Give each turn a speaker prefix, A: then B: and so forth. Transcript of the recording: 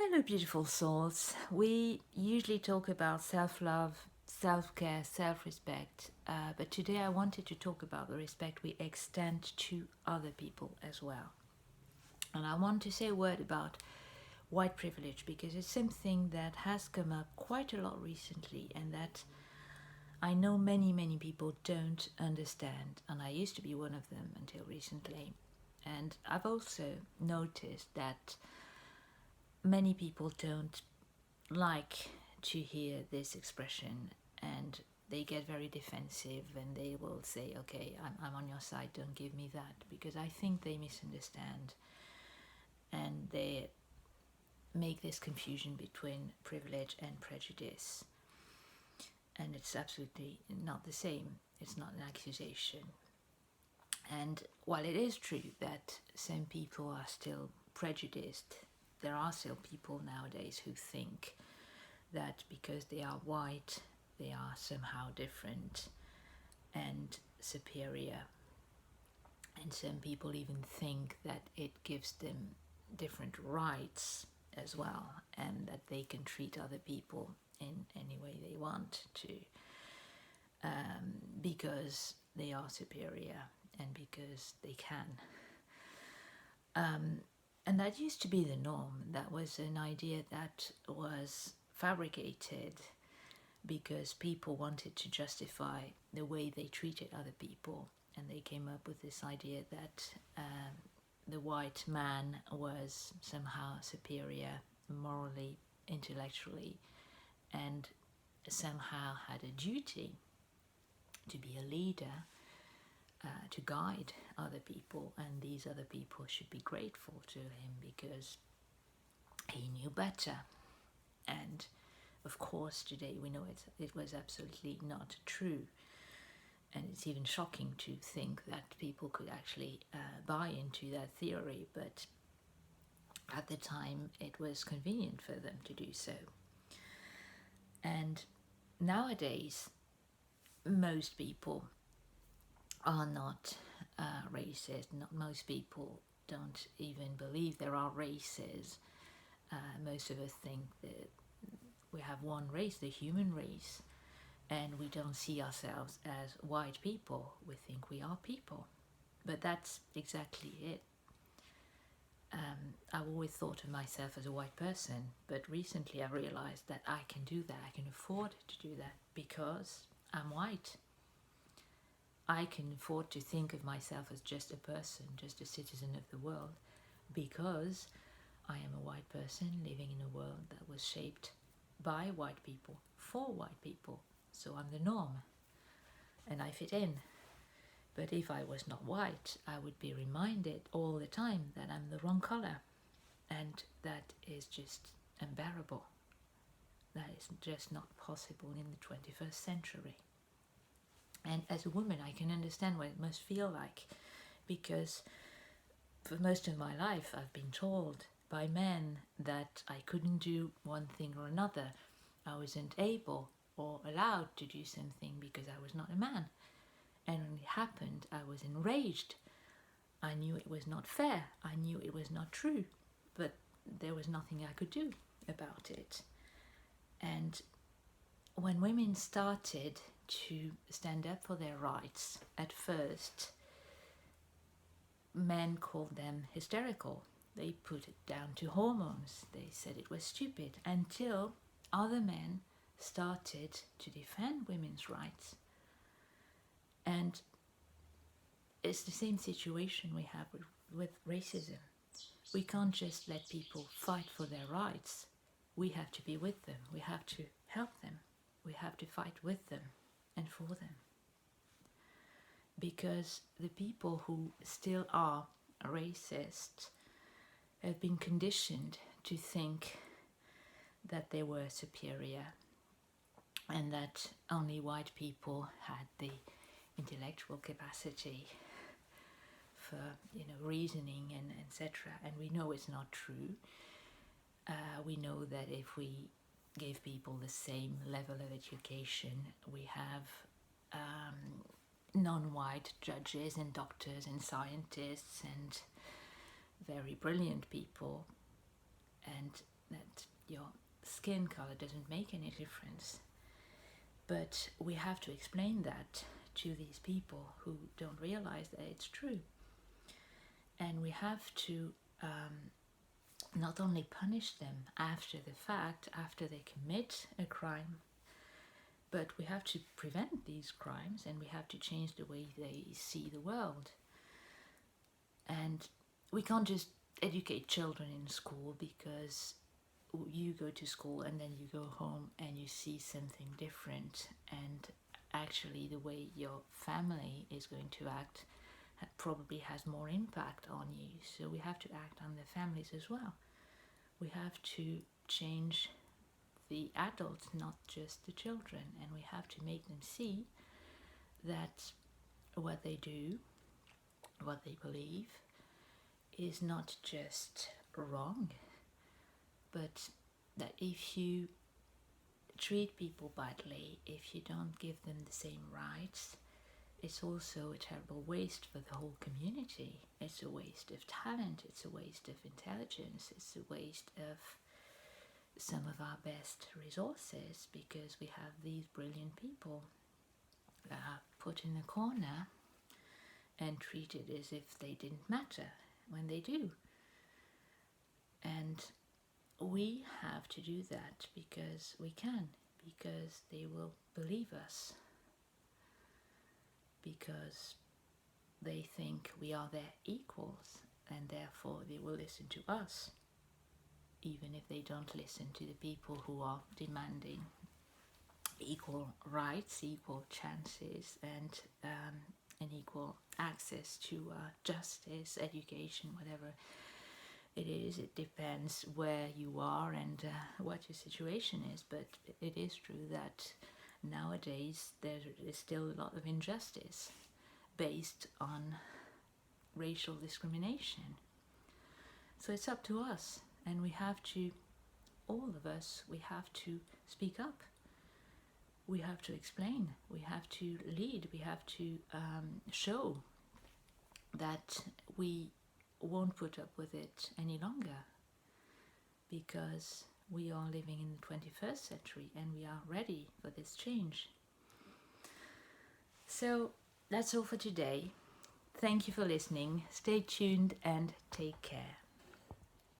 A: Hello, beautiful souls. We usually talk about self love, self care, self respect, but today I wanted to talk about the respect we extend to other people as well. And I want to say a word about white privilege because it's something that has come up quite a lot recently and that I know many people don't understand. And I used to be one of them until recently. And I've also noticed that many people don't like to hear this expression and they get very defensive and they will say, okay, I'm on your side, don't give me that, because I think they misunderstand and they make this confusion between privilege and prejudice. And it's absolutely not the same, it's not an accusation. And while it is true that some people are still prejudiced, there are still people nowadays who think that because they are white, they are somehow different and superior. And some people even think that it gives them different rights as well, and that they can treat other people in any way they want to, because they are superior and because they can. And that used to be the norm. That was an idea that was fabricated because people wanted to justify the way they treated other people, and they came up with this idea that the white man was somehow superior morally, intellectually, and somehow had a duty to be a leader, to guide other people, and these other people should be grateful to him because he knew better. And of course, today we know it was absolutely not true. And it's even shocking to think that people could actually buy into that theory, but at the time it was convenient for them to do so. And nowadays, most people are not racist. Not most people don't even believe there are races. Most of us think that we have one race, the human race, and we don't see ourselves as white people. We think we are people. But that's exactly it. I've always thought of myself as a white person, but recently I realized that I can do that. I can afford to do that because I'm white. I can afford to think of myself as just a person, just a citizen of the world, because I am a white person living in a world that was shaped by white people, for white people. So I'm the norm, and I fit in. But if I was not white, I would be reminded all the time that I'm the wrong color, and that is just unbearable. That is just not possible in the 21st century. And as a woman, I can understand what it must feel like, because for most of my life I've been told by men that I couldn't do one thing or another. I wasn't able or allowed to do something because I was not a man. And when it happened, I was enraged. I knew it was not fair. I knew it was not true. But there was nothing I could do about it. And when women started to stand up for their rights, at first, men called them hysterical. They put it down to hormones. They said it was stupid, until other men started to defend women's rights. And it's the same situation we have with racism. We can't just let people fight for their rights. We have to be with them. We have to help them. We have to fight with them and for them. Because the people who still are racist have been conditioned to think that they were superior and that only white people had the intellectual capacity for reasoning and etc. And we know it's not true. We know that if we give people the same level of education, we have non-white judges and doctors and scientists and very brilliant people, and that skin color doesn't make any difference. But we have to explain that to these people who don't realize that it's true. And we have to not only punish them after the fact, after they commit a crime, but we have to prevent these crimes, and we have to change the way they see the world. And we can't just educate children in school, because you go to school and then you go home and you see something different, and actually the way your family is going to act probably has more impact on you. So we have to act on the families as well. We have to change the adults, not just the children, and we have to make them see that what they do, what they believe, is not just wrong, but that if you treat people badly, if you don't give them the same rights, it's also a terrible waste for the whole community. It's a waste of talent, it's a waste of intelligence, it's a waste of some of our best resources, because we have these brilliant people that are put in a corner and treated as if they didn't matter when they do. And we have to do that because we can, because they will believe us, because they think we are their equals, and therefore they will listen to us, even if they don't listen to the people who are demanding equal rights, equal chances, and an equal access to justice, education, whatever it is. It depends where you are and what your situation is, but it is true that nowadays there is still a lot of injustice based on racial discrimination. So it's up to us, and we have to, all of us, we have to speak up. We have to explain, we have to lead, we have to show that we won't put up with it any longer, because we are living in the 21st century and we are ready for this change. So that's all for today. Thank you for listening. Stay tuned and take care.